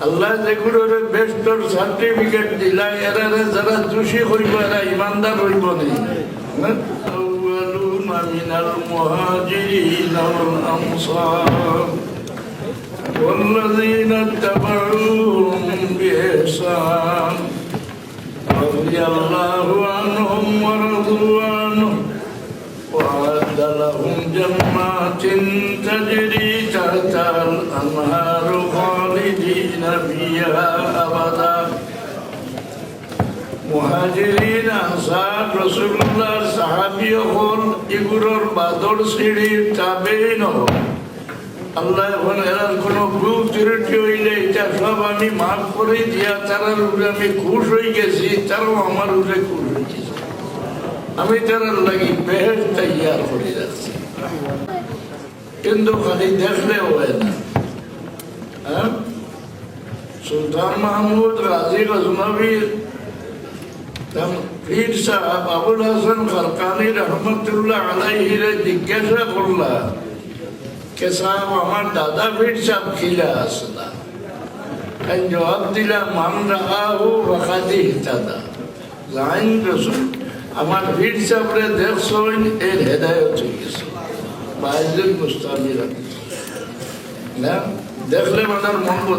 আল্লাহ যেগুলোর বেস্টর সার্টিফিকেট দিলা এরা যারা দোষী হইব এরা ইমানদার হইব না من المهاجرين والأنصار والذين اتبعوهم بإحسان رضي الله عنهم ورضوا عنه وأعد لهم جنات تجري تحتها الأنهار خالدين فيها أبدا মুহাজিরিন আনসার রাসূলুল্লাহর সাহাবী হল এগুলোর বাদর সিঁড়ির তাবেঈন হল আল্লাহ এখন এরা কোনো ভুল ত্রুটি হইলে এটা সব আমি মাফ করে দিয়া তারার উপরে আমি খুশ হয়ে গেছি তারাও আমার উপরে খুশ হয়েছে আমি তারার লাগি বেহেশত তৈয়ার করে যাচ্ছি কিন্তু খালি দেখলে হয় না হ্যাঁ সুলতান মাহমুদ রাজি গজনবী পীর সাহেব আবুল হাসান খারকানি রহমতুল্লাহ আলাইহি জিজ্ঞাসা করলা কে সাহেব আমার দাদা পীর সাহেব খিলা আসলা জবাব দিলা মান রাহু ওয়াকাদি ইহতাদা লাইন রসুল আমার পীর সাহেবরে দেখছইন এর হেদায়েত হয়ে গেছে বাইজুল মুস্তামিরা না দেখলে আমার মন